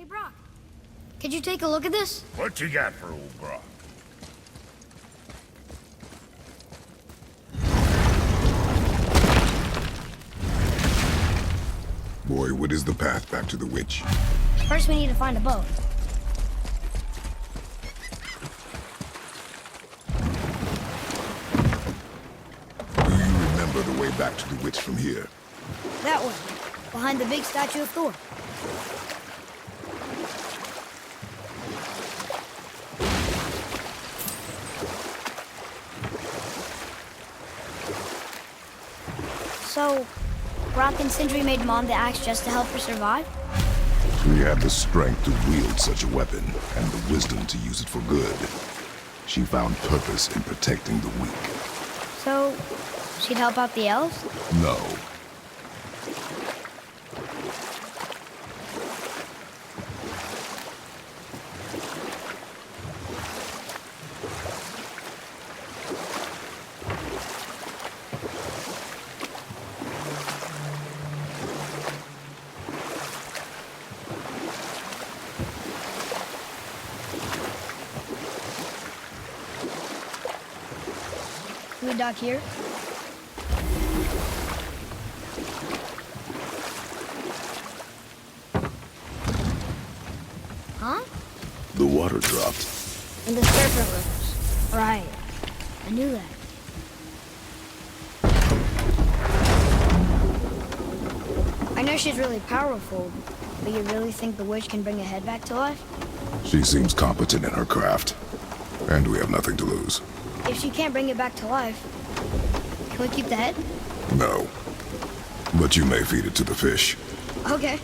Hey, Brock. Could you take a look at this? What you got for old Brock? Boy, what is the path back to the witch? First, we need to find a boat. Do you remember the way back to the witch from here? That way, behind the big statue of Thor. So, Brock and Sindri made Mom the axe just to help her survive? She had the strength to wield such a weapon, and the wisdom to use it for good. She found purpose in protecting the weak. So, she'd help out the elves? No. Can we dock here? Huh? The water dropped. And the serpent rose. Right. I knew that. I know she's really powerful, but you really think the witch can bring a head back to life? She seems competent in her craft. And we have nothing to lose. If she can't bring it back to life, can we keep the head? No. But you may feed it to the fish. Okay.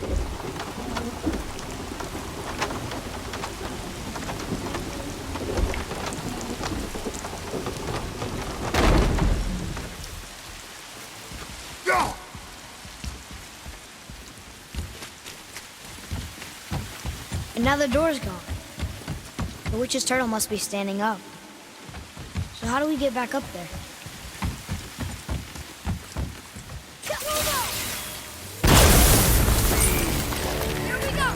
Go! And now the door's gone. The witch's turtle must be standing up. So how do we get back up there? Here we go!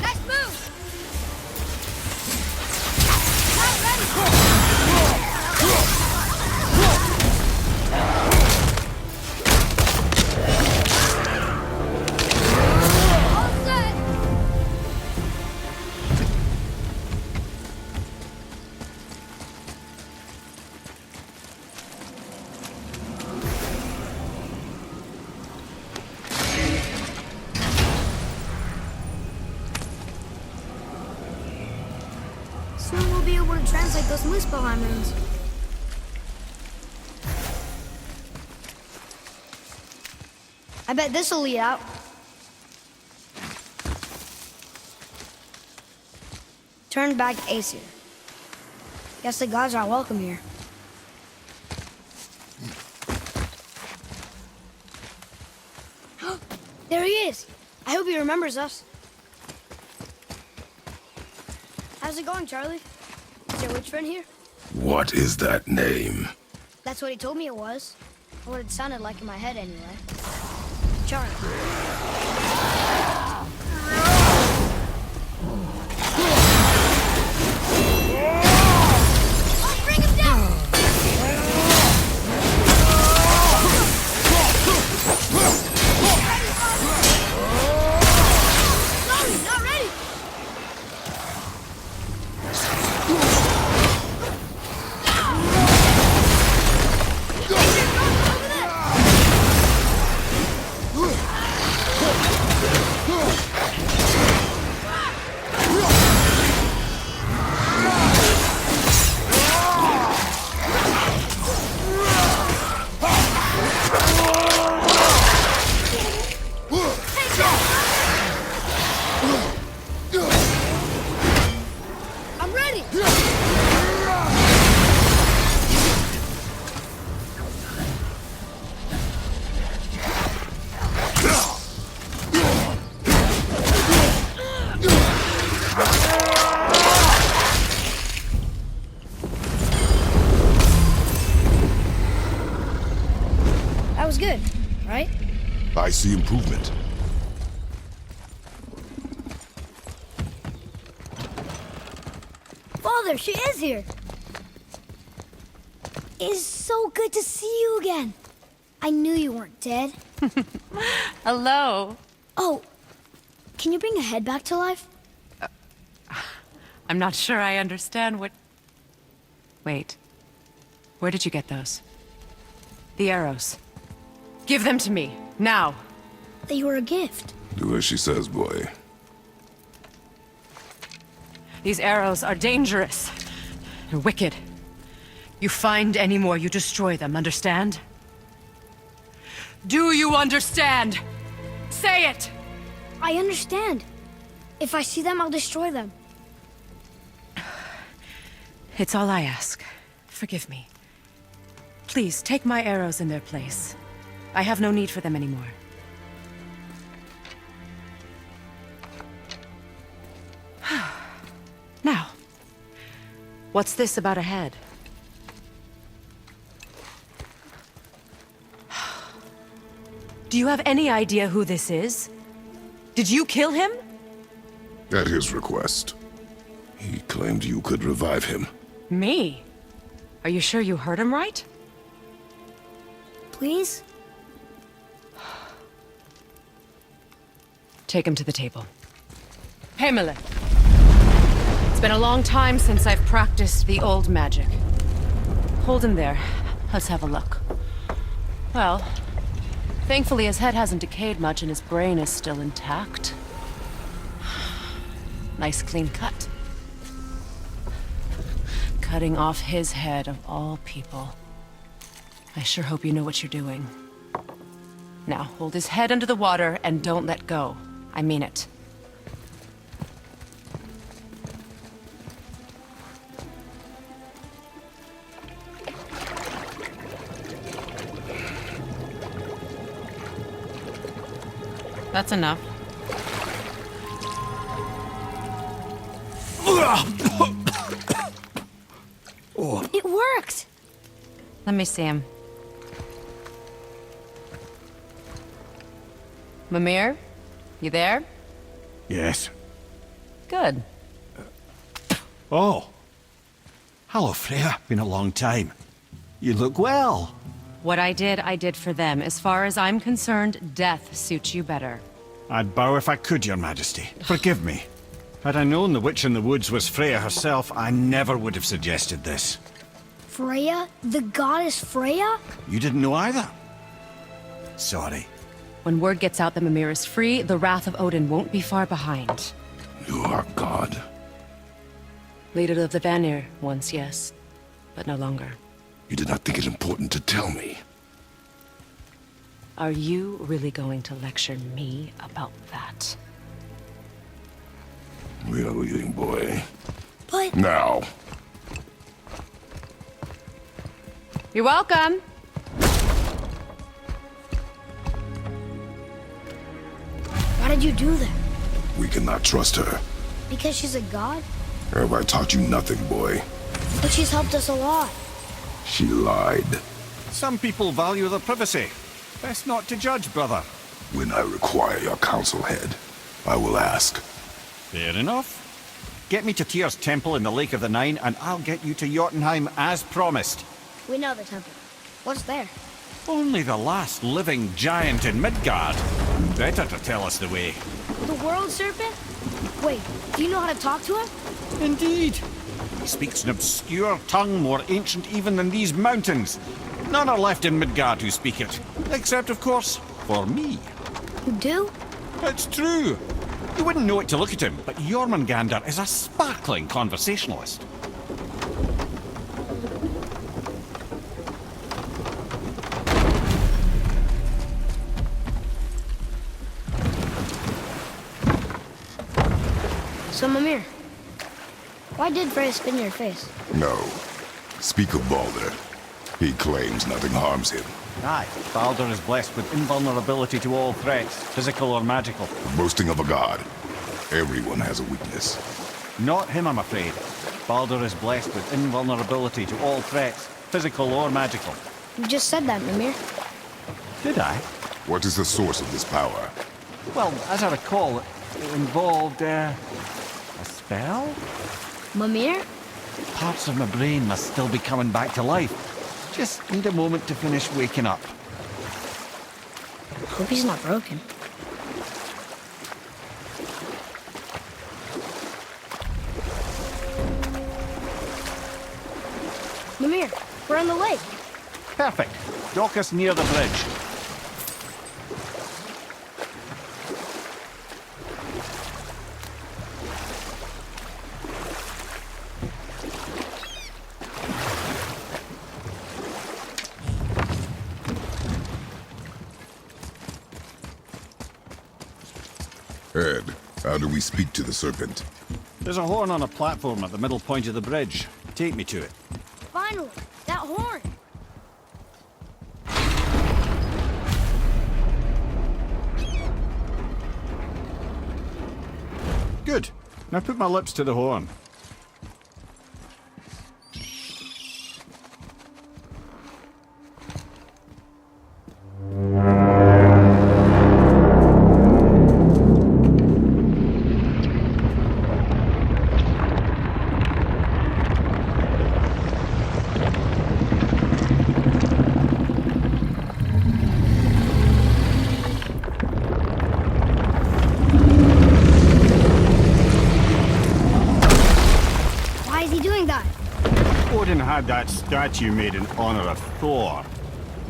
Nice move! Not ready! All set! Soon we'll be able to translate those Muspelheim runes. I bet this'll lead out. Turn back Aesir. Guess the gods aren't welcome here. There he is! I hope he remembers us. How's it going, Charlie? Is your witch friend here? What is that name? That's what he told me it was. Or what it sounded like in my head, anyway. Charlie. I'll bring him down! Sorry, not ready! Over there! was good, right? I see improvement. Father, she is here! It is so good to see you again. I knew you weren't dead. Hello. Oh, can you bring a head back to life? I'm not sure I understand what... Wait. Where did you get those? The arrows. Give them to me, now. They were a gift. Do as she says, boy. These arrows are dangerous. They're wicked. You find any more, you destroy them, understand? Do you understand? Say it! I understand. If I see them, I'll destroy them. It's all I ask. Forgive me. Please, take my arrows in their place. I have no need for them anymore. Now, what's this about a head? Do you have any idea who this is? Did you kill him? At his request. He claimed you could revive him. Me? Are you sure you heard him right? Please? Take him to the table. Himmler! It's been a long time since I've practiced the old magic. Hold him there. Let's have a look. Well, thankfully his head hasn't decayed much and his brain is still intact. Nice clean cut. Cutting off his head of all people. I sure hope you know what you're doing. Now, hold his head under the water and don't let go. I mean it. That's enough. It worked! Let me see him. Mimir? You there? Yes. Good. Oh. Hello, Freya. Been a long time. You look well. What I did for them. As far as I'm concerned, death suits you better. I'd bow if I could, Your Majesty. Forgive me. Had I known the witch in the woods was Freya herself, I never would have suggested this. Freya? The goddess Freya? You didn't know either? Sorry. When word gets out that Mimir is free, the wrath of Odin won't be far behind. You are God. Leader of the Vanir, once, yes. But no longer. You did not think it important to tell me. Are you really going to lecture me about that? We are leaving, boy. But... Now. You're welcome! Why did you do that? We cannot trust her. Because she's a god? Have I taught you nothing, boy? But she's helped us a lot. She lied. Some people value their privacy. Best not to judge, brother. When I require your council head, I will ask. Fair enough. Get me to Tyr's temple in the Lake of the Nine, and I'll get you to Jotunheim as promised. We know the temple. What's there? Only the last living giant in Midgard. Better to tell us the way. The world serpent? Wait, do you know how to talk to him? Indeed. He speaks an obscure tongue more ancient even than these mountains. None are left in Midgard who speak it. Except, of course, for me. You do? It's true. You wouldn't know it to look at him, but Jormungandr is a sparkling conversationalist. So, Mimir, why did Freya spin your face? No. Speak of Baldur. He claims nothing harms him. Aye, Baldur is blessed with invulnerability to all threats, physical or magical. Boasting of a god. Everyone has a weakness. Not him, I'm afraid. Baldur is blessed with invulnerability to all threats, physical or magical. You just said that, Mimir. Did I? What is the source of this power? Well, as I recall, it involved, a spell? Mimir? Parts of my brain must still be coming back to life. Just need a moment to finish waking up. Hope he's not broken. Mimir, we're on the lake. Perfect. Dock us near the bridge. Ed, how do we speak to the serpent? There's a horn on a platform at the middle point of the bridge. Take me to it. Finally, that horn. Good. Now put my lips to the horn. Why is he doing that? Odin had that statue made in honor of Thor.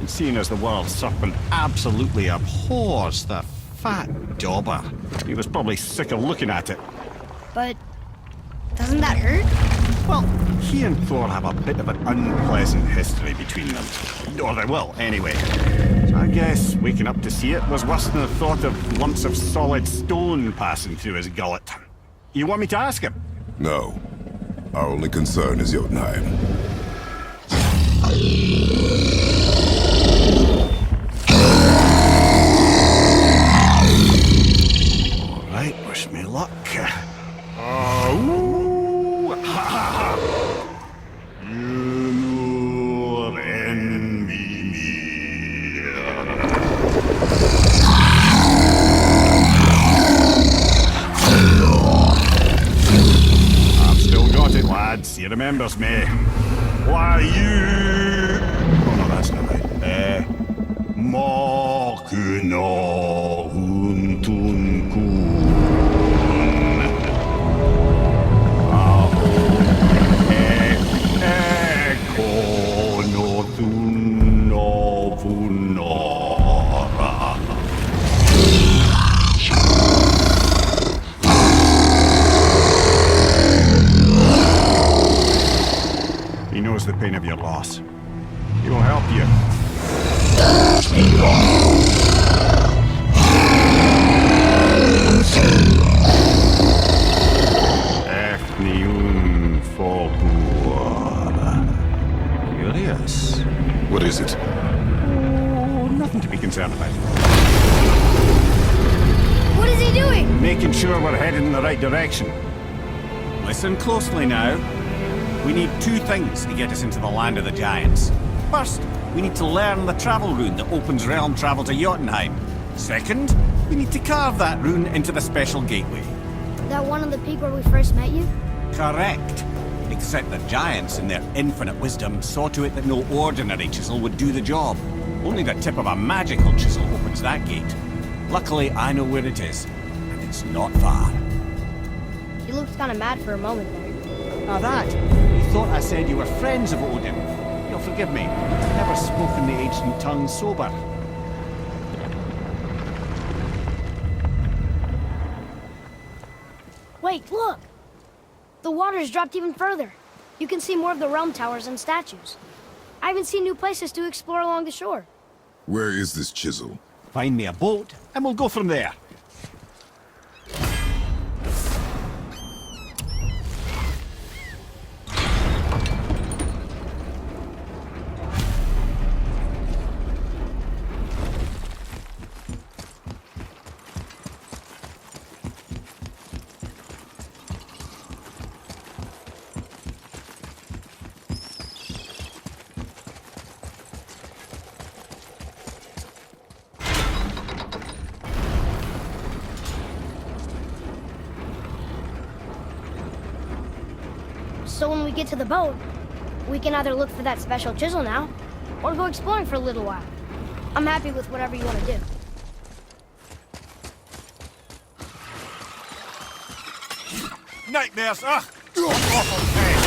And seeing as the world serpent absolutely abhors the fat dauber, he was probably sick of looking at it. But doesn't that hurt? Well, he and Thor have a bit of an unpleasant history between them. Or they will, anyway. So I guess waking up to see it was worse than the thought of lumps of solid stone passing through his gullet. You want me to ask him? No. Our only concern is Jotunheim. All right, wish me luck. Oh, ha, ha, ha. You envy me. I've still got it, lads. He remembers me. Why, you... Oh, no, that's not right. Makuna huntunkun. He knows the pain of your loss. He will help you. Efniun Folkur. Curious. What is it? Oh, nothing to be concerned about. What is he doing? Making sure we're headed in the right direction. Listen closely now. We need two things to get us into the land of the giants. First, we need to learn the travel rune that opens realm travel to Jotunheim. Second, we need to carve that rune into the special gateway. That one on the peak where we first met you? Correct. Except the giants, in their infinite wisdom, saw to it that no ordinary chisel would do the job. Only the tip of a magical chisel opens that gate. Luckily, I know where it is, and it's not far. You looked kind of mad for a moment there. Now that, you thought I said you were friends of Odin. You'll forgive me. I've never spoken the ancient tongue sober. Wait, look! The water's dropped even further. You can see more of the realm towers and statues. I even see new places to explore along the shore. Where is this chisel? Find me a boat, and we'll go from there. So when we get to the boat, we can either look for that special chisel now, or go exploring for a little while. I'm happy with whatever you want to do. Nightmares! Ugh! Awful pain!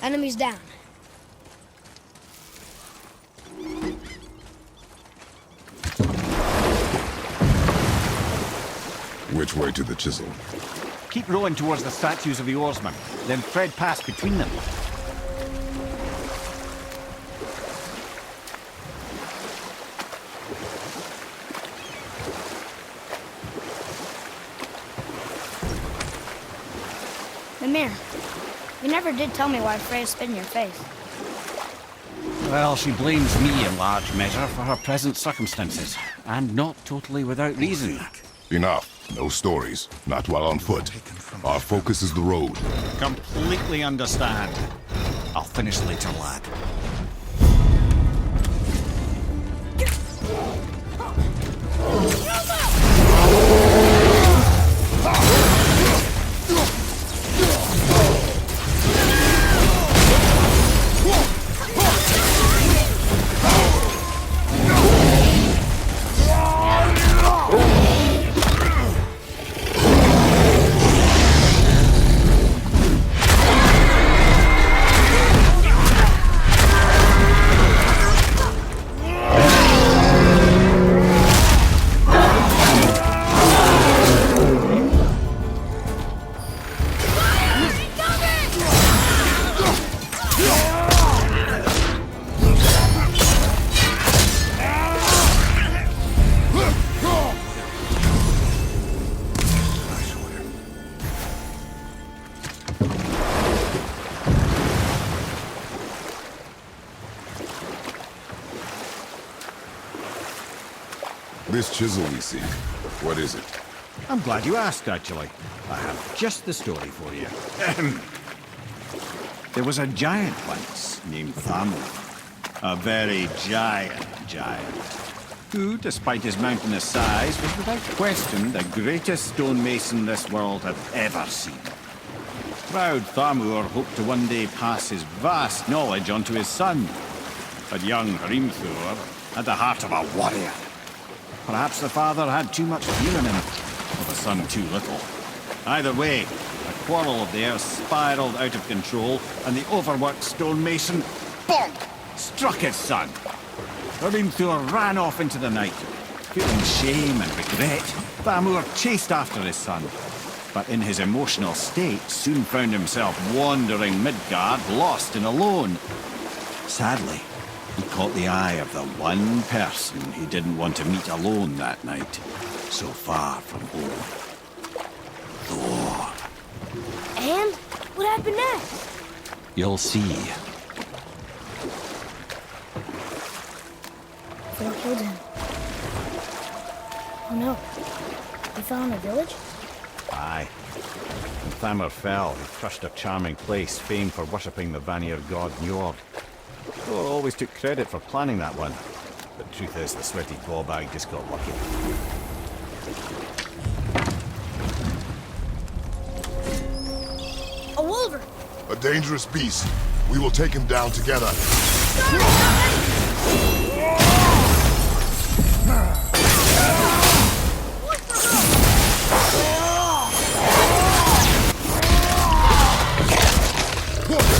Enemies down. Which way to the chisel? Keep rowing towards the statues of the oarsmen, then thread past between them. Mimir, you never did tell me why Freya spit in your face. Well, she blames me in large measure for her present circumstances, and not totally without reason. Enough. No stories. Not while on foot. Our focus is the road. Completely understand. I'll finish later, lad. This chisel we see, what is it? I'm glad you asked, actually. I have just the story for you. There was a giant once named Thamur. A very giant, who, despite his mountainous size, was without question the greatest stonemason this world had ever seen. Proud Thamur hoped to one day pass his vast knowledge on to his son. But young Hrimthur had the heart of a warrior. Perhaps the father had too much fear in him, or the son too little. Either way, a quarrel of theirs spiraled out of control, and the overworked stonemason, bonk, struck his son. Hrimthur ran off into the night. Feeling shame and regret, Thamur chased after his son, but in his emotional state soon found himself wandering Midgard, lost and alone. Sadly, he caught the eye of the one person he didn't want to meet alone that night, so far from home. Thor. And what happened next? You'll see. Thor killed him. Oh no. He fell in a village? Aye. When Thamur fell, he crushed a charming place famed for worshipping the Vanir god Njord. Thor always took credit for planning that one. The truth is, the sweaty ballbag just got lucky. A wolver! A dangerous beast. We will take him down together. Got it!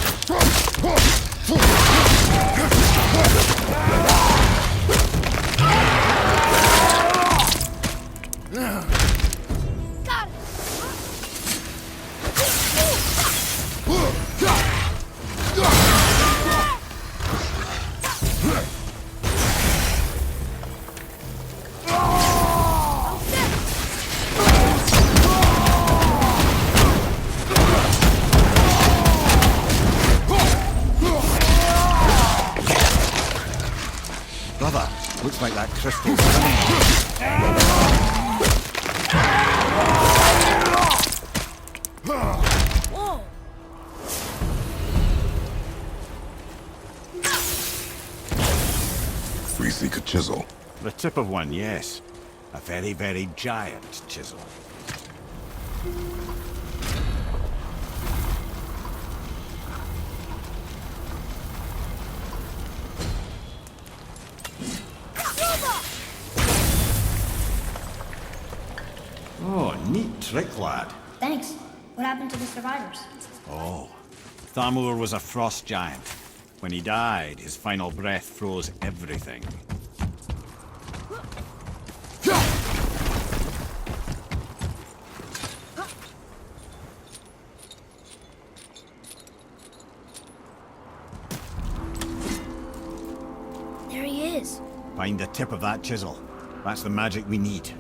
Brother, looks like that crystal's running. Free-seeker chisel. The tip of one, yes. A very, very giant chisel. Oh, neat trick, lad. Thanks. What happened to the survivors? Oh, Thamur was a frost giant. When he died, his final breath froze everything. There he is. Find the tip of that chisel. That's the magic we need.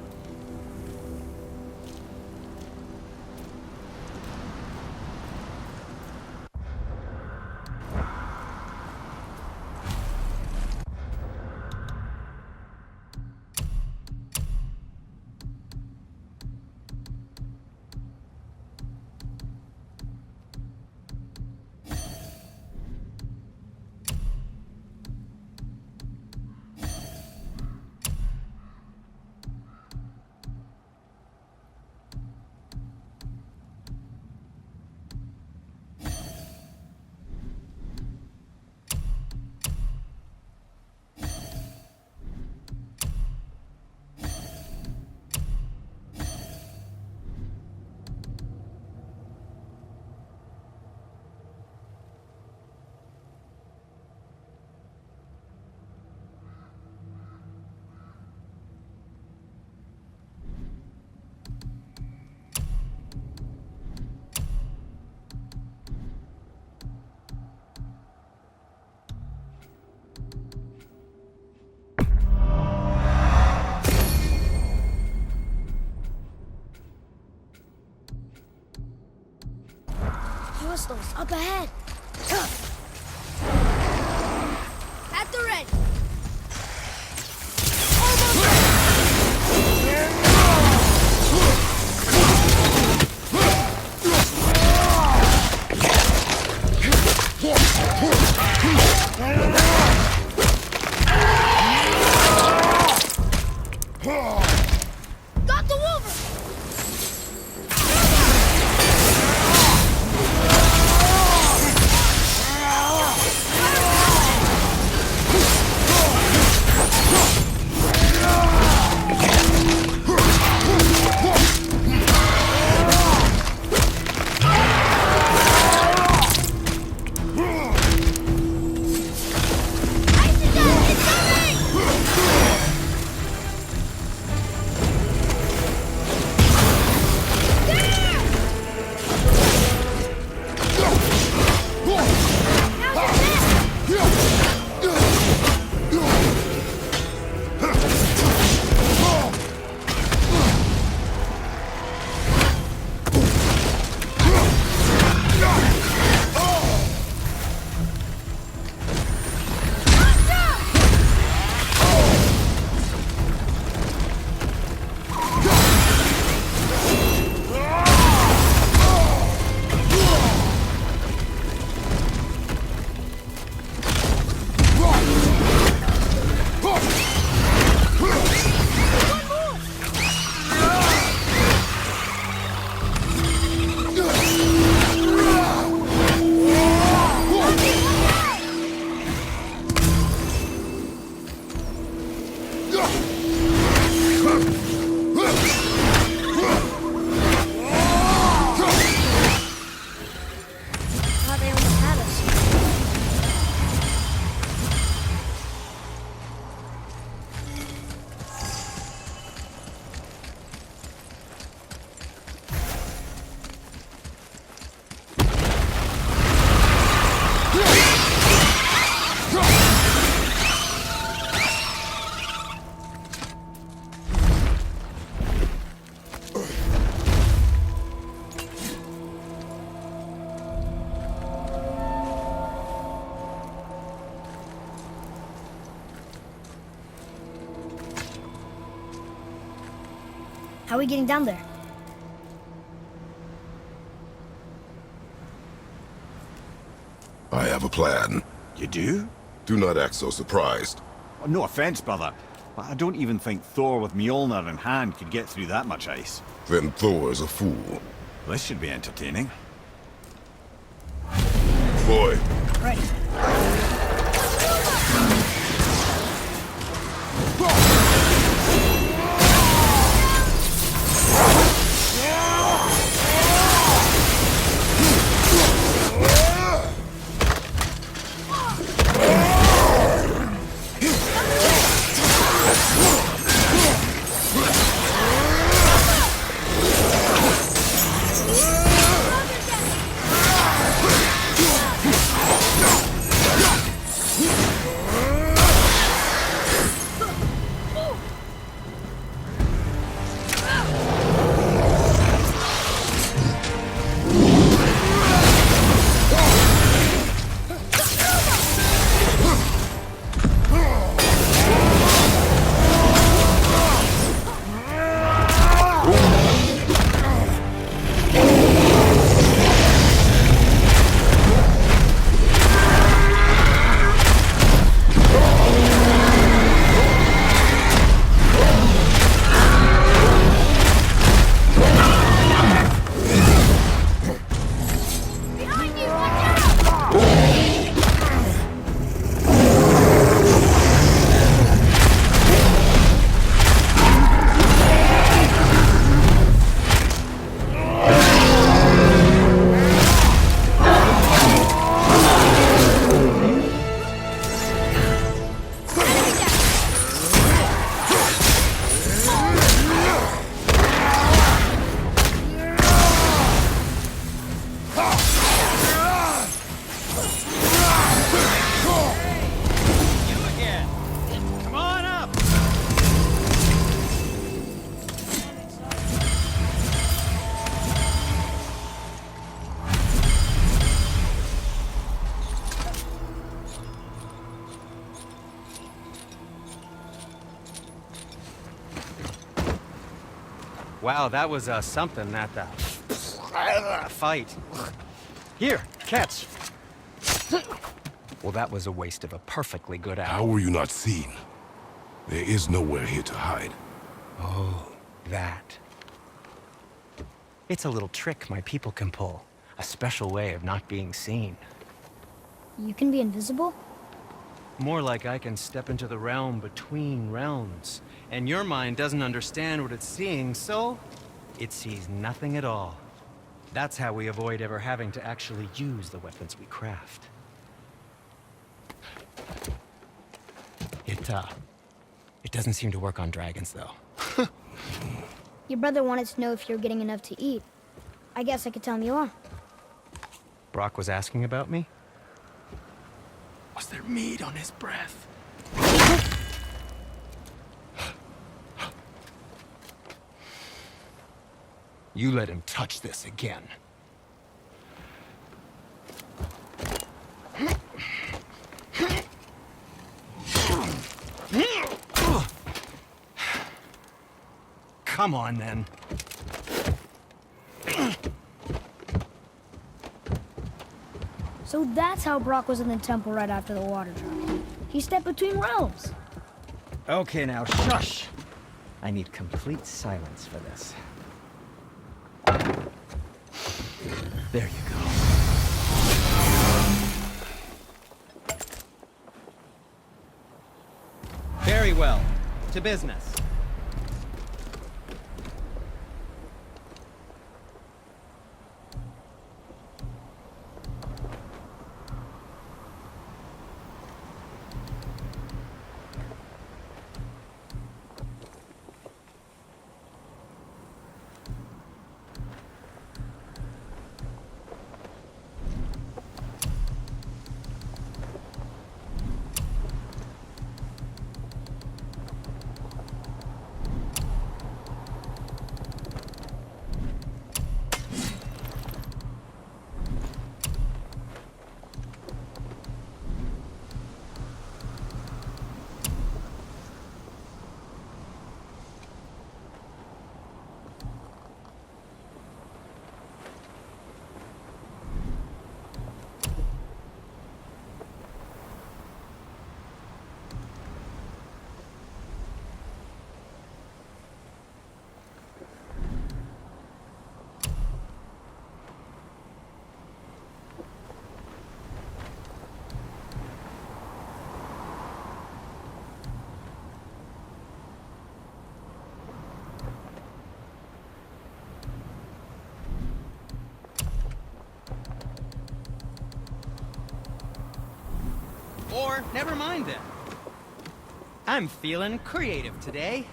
Hostiles up ahead. At the ready. Got the wolver! How are we getting down there? I have a plan. You do? Do not act so surprised. No offense, brother, but I don't even think Thor with Mjolnir in hand could get through that much ice. Then Thor is a fool. This should be entertaining. Boy, Behind you! Watch out! Come on up! Wow, that was something, that fight. Here, catch. Well, that was a waste of a perfectly good how hour. were you not seen? There is nowhere here to hide. Oh, that. It's a little trick my people can pull. A special way of not being seen. You can be invisible? More like I can step into the realm between realms. And your mind doesn't understand what it's seeing, so it sees nothing at all. That's how we avoid ever having to actually use the weapons we craft. It doesn't seem to work on dragons, though. Your brother wanted to know if you're getting enough to eat. I guess I could tell him you are. Brock was asking about me? Was there meat on his breath? You let him touch this again. Come on, then. So that's how Brock was in the temple right after the water drop. He stepped between realms. Okay, now shush. I need complete silence for this. There you go. Very well. To business. door. Never mind then. I'm feeling creative today.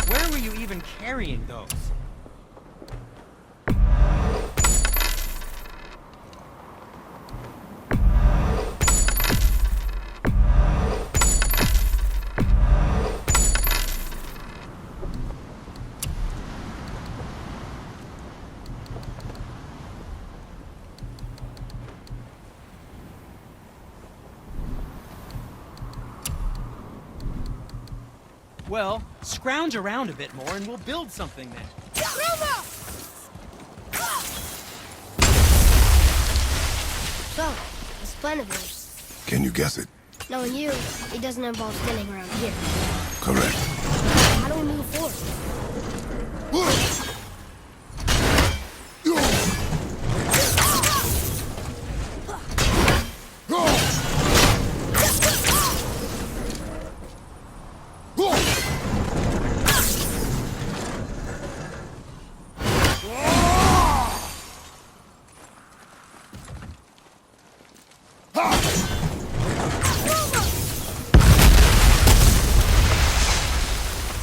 Where were you even carrying those? Well, scrounge around a bit more and we'll build something then. So, this plan of yours. Can you guess it? Knowing you, it doesn't involve standing around here. Correct. How do we move forward?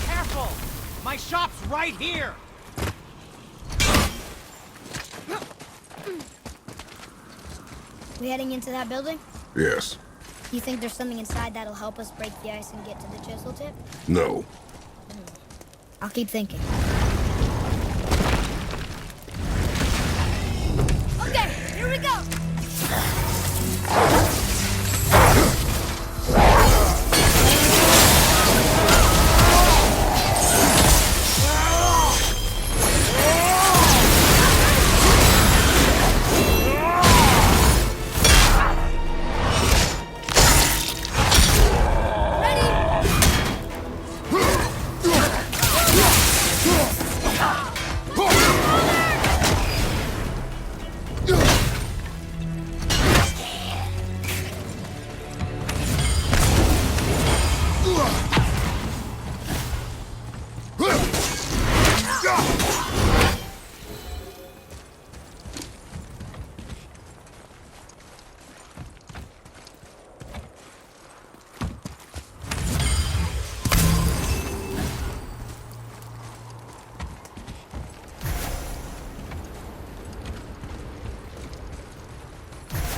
Careful! My shop's right here! We heading into that building? Yes. You think there's something inside that'll help us break the ice and get to the chisel tip? No. I'll keep thinking. Okay, here we go!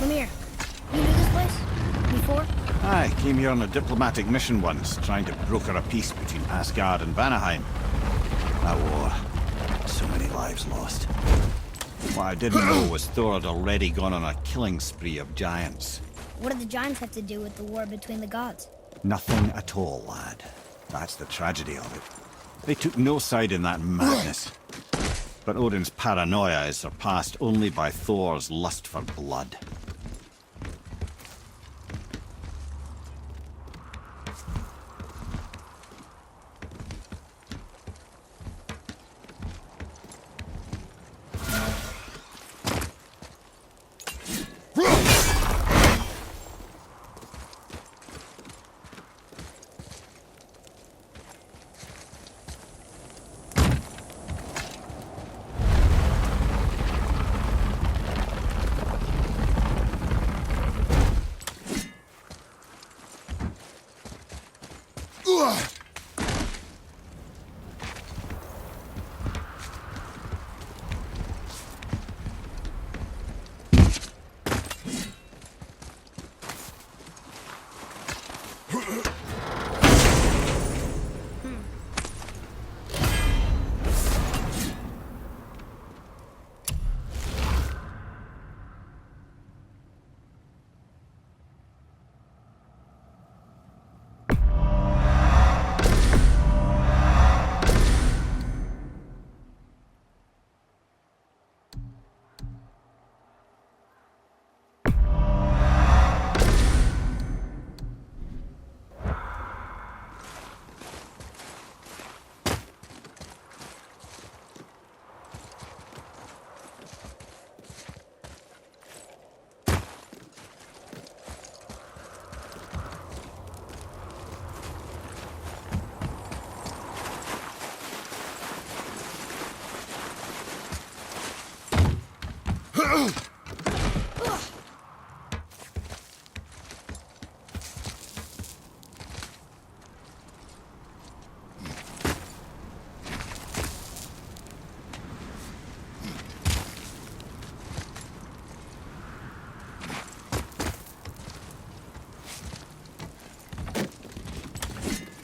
Come here. You knew this place? Before? I came here on a diplomatic mission once, trying to broker a peace between Asgard and Vanaheim. That war. So many lives lost. What I didn't know was Thor had already gone on a killing spree of giants. What do the giants have to do with the war between the gods? Nothing at all, lad. That's the tragedy of it. They took no side in that madness. But Odin's paranoia is surpassed only by Thor's lust for blood.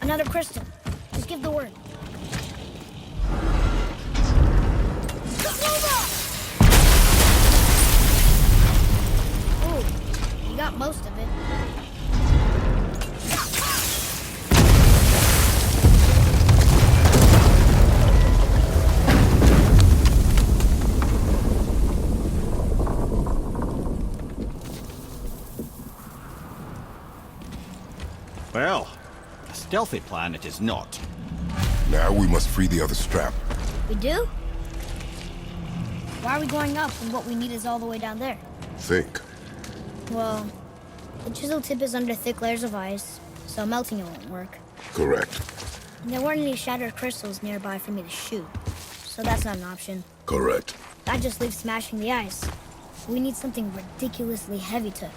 Another crystal. Just give the word. Oh, you got most of it. Well, a stealthy plan it is not. Now we must free the other strap. We do? Why are we going up when what we need is all the way down there? Think. Well, the chisel tip is under thick layers of ice, so melting it won't work. Correct. And there weren't any shattered crystals nearby for me to shoot, so that's not an option. Correct. That just leaves smashing the ice. We need something ridiculously heavy to...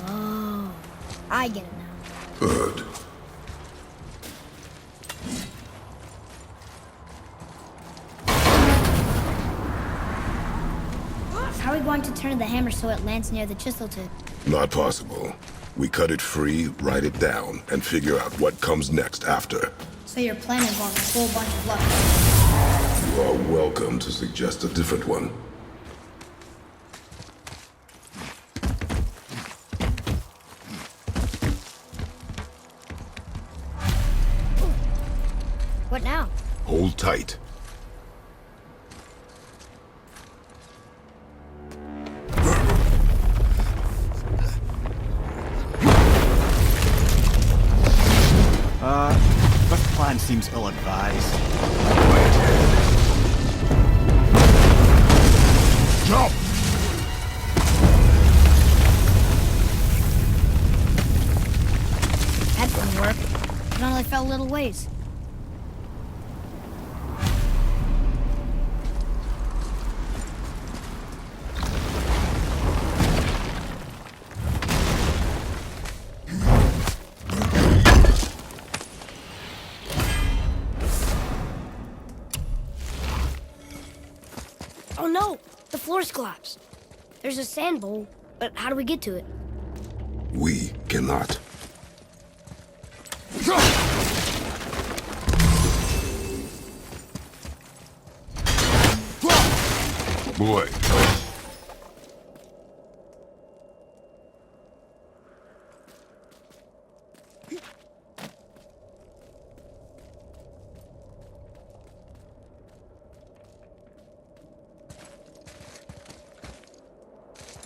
Oh, I get it now. Good. How are we going to turn the hammer so it lands near the chisel tip? Not possible. We cut it free, write it down, and figure out what comes next after. So your plan involves a whole bunch of luck. You are welcome to suggest a different one. What now? Hold tight. This plan seems ill-advised. Jump! That didn't work. It only fell a little ways. Oh no! The floor's collapsed. There's a sand bowl, but how do we get to it? We cannot. Boy.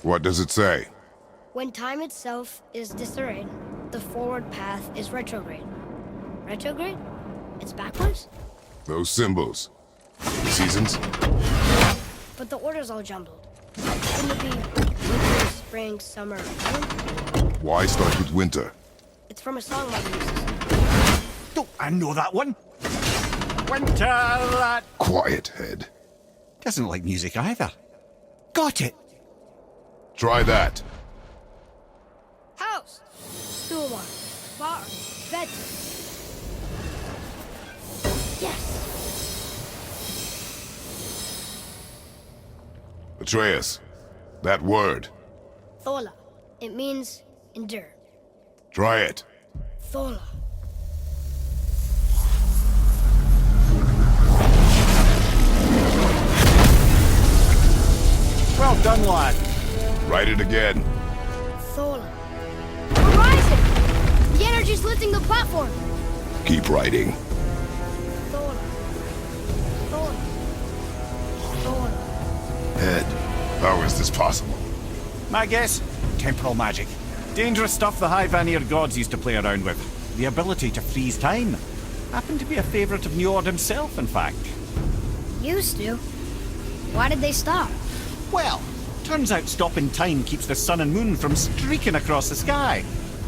What does it say? When time itself is disarrayed, the forward path is retrograde. Retrograde? It's backwards? Those symbols. Seasons? But the order's all jumbled. Wouldn't it be winter, spring, summer, autumn? Why start with winter? It's from a song Mother uses. Oh, I know that one. Winter, that Quiet, head. doesn't like music either. Got it. Try that. House! Stuhlmar. Bar. Bed. Yes! Atreus, that word. Thola. It means endure. Try it. Thola. Well done, lad. Write it again. Thola. We're rising! The energy's lifting the platform! Keep writing. Thola. Thola. Thola. Head, how is this possible? My guess? Temporal magic. Dangerous stuff the High Vanir gods used to play around with. The ability to freeze time. Happened to be a favourite of Njord himself, in fact. Used to. Why did they stop? Well, turns out stopping time keeps the sun and moon from streaking across the sky.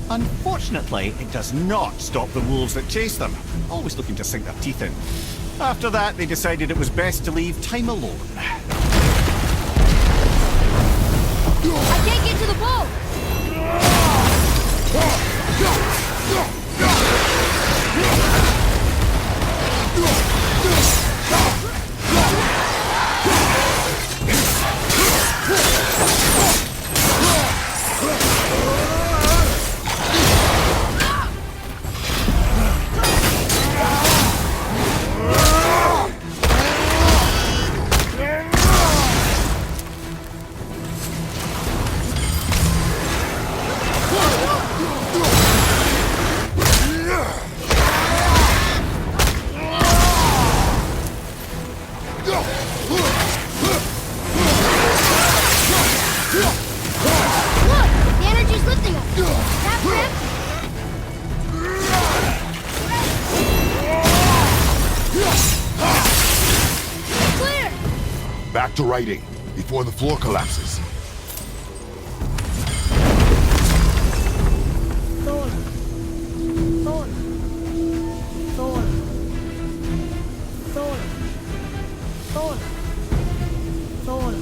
Unfortunately, it does not stop the wolves that chase them, always looking to sink their teeth in. After that, they decided it was best to leave time alone. I can't get to the boat! Look! The energy's lifting us! That rip? Clear! Back to writing, before the floor collapses. Thor. Thor. Thor. Thor. Thor. Thor.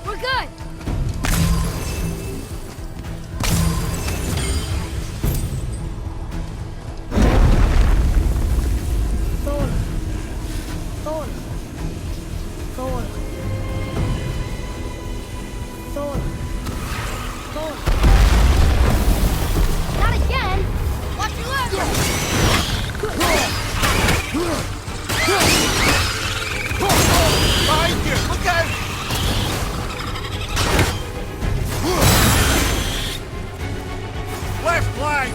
We're good! Thor. Thor. Thor. Thor. Thor. Not again! Watch your left! Behind you! Look out! Left flank!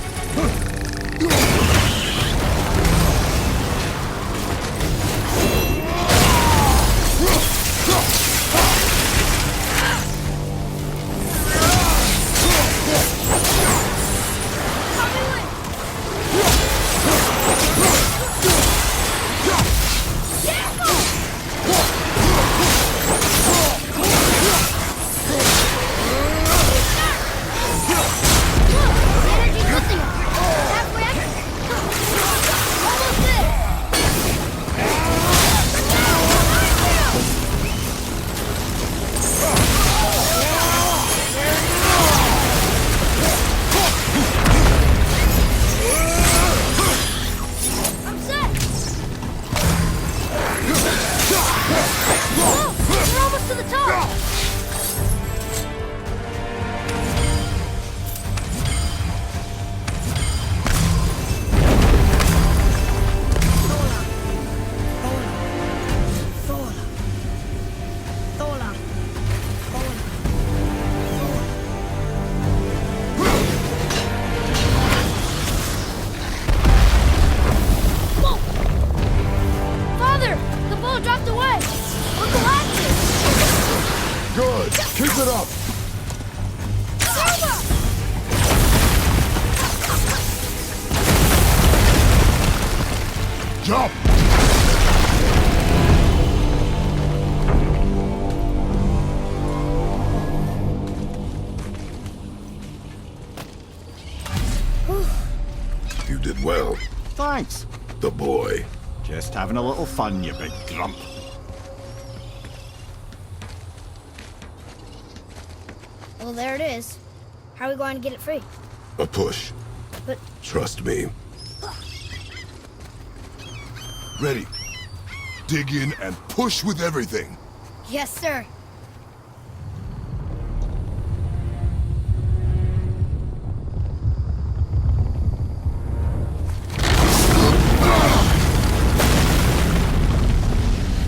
To the top! Father! The boat dropped away! We're collapsing! Good! Keep it up! Jump! You did well. Thanks. The boy. Just having a little fun, you big grump. Well, there it is. How are we going to get it free? A push. But Trust me. Ready. Dig in and push with everything. Yes, sir.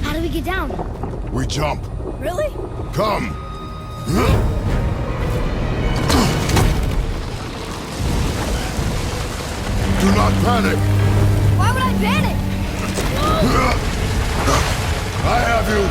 How do we get down? We jump. Really? Come! Do not panic! Why would I panic? I have you!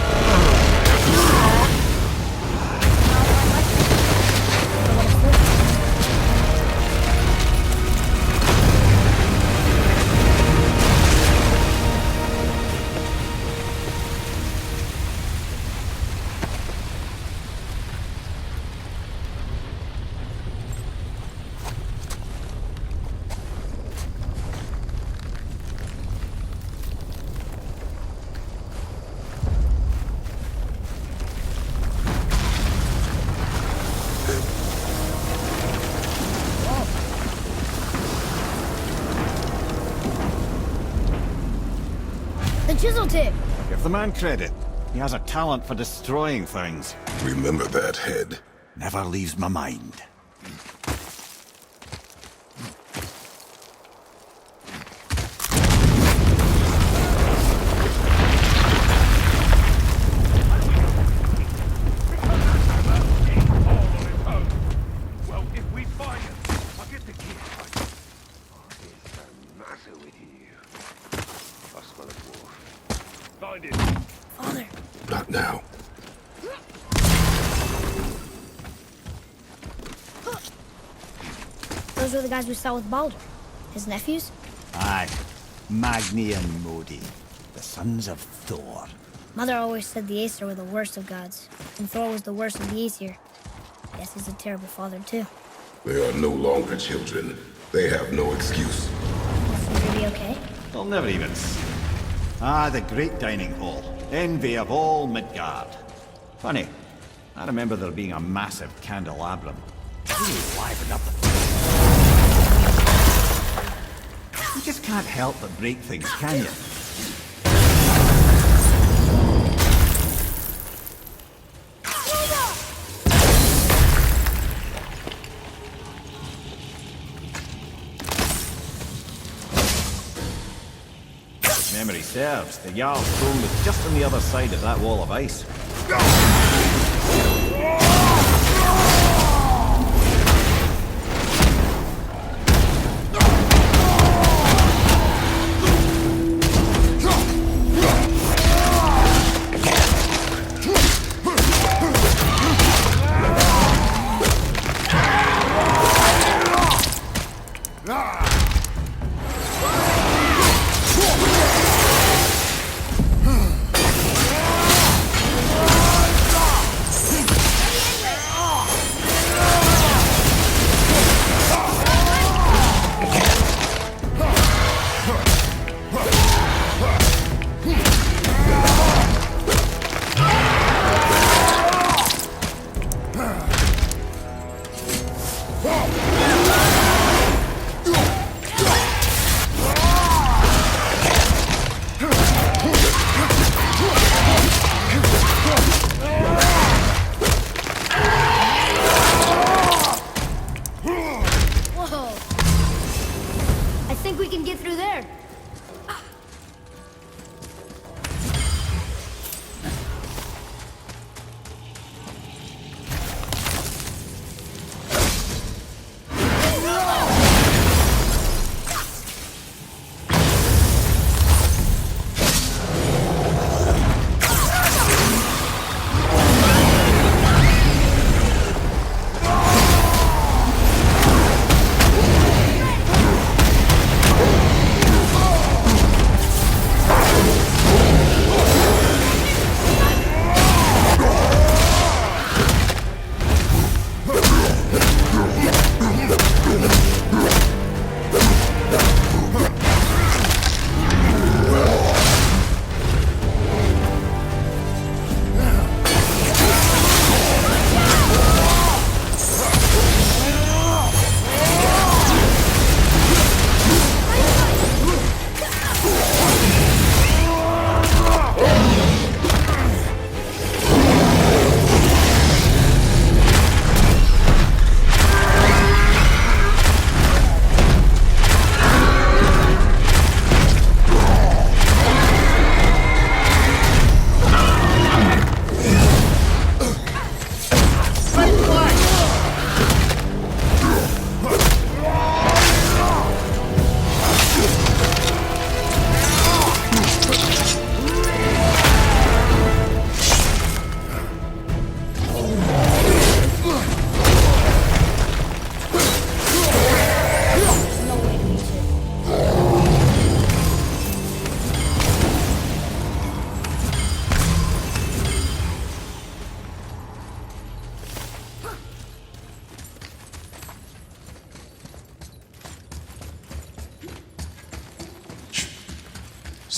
The chisel tip. Give the man credit. He has a talent for destroying things. Remember that, Head. Never leaves my mind. Well, if we find it, I'll get the key. Find it. Father. Not now. Those were the guys we saw with Baldur. His nephews? Aye. Magni and Modi. The sons of Thor. Mother always said the Aesir were the worst of gods, and Thor was the worst of the Aesir. Guess he's a terrible father, too. They are no longer children. They have no excuse. Is he really okay? They'll never even see. Ah, the great dining hall. Envy of all Midgard. Funny. I remember there being a massive candelabrum. Really livened up the place. You just can't help but break things, can you? Memory serves, the Jarl's throne was just on the other side of that wall of ice.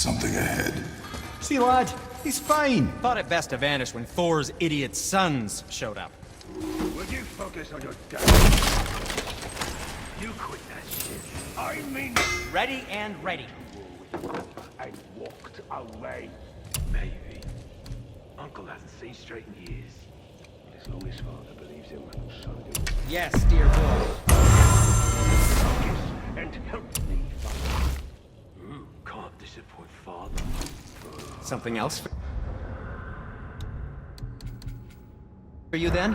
something ahead. See, lad, he's fine. Thought it best to vanish when Thor's idiot sons showed up. Will you focus on your dad? You quit that shit. I mean, Ready and ready. and walked away. Maybe. Uncle hasn't seen straight in years. As long as father believes him, so do we. Yes, dear boy. Focus and help me, father. Can't disappoint father. Something else for you then?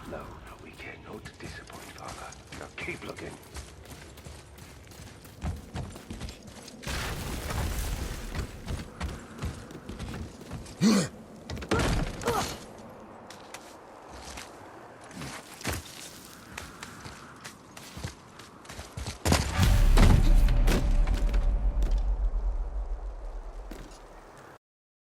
No, we can't not disappoint father. Now keep looking.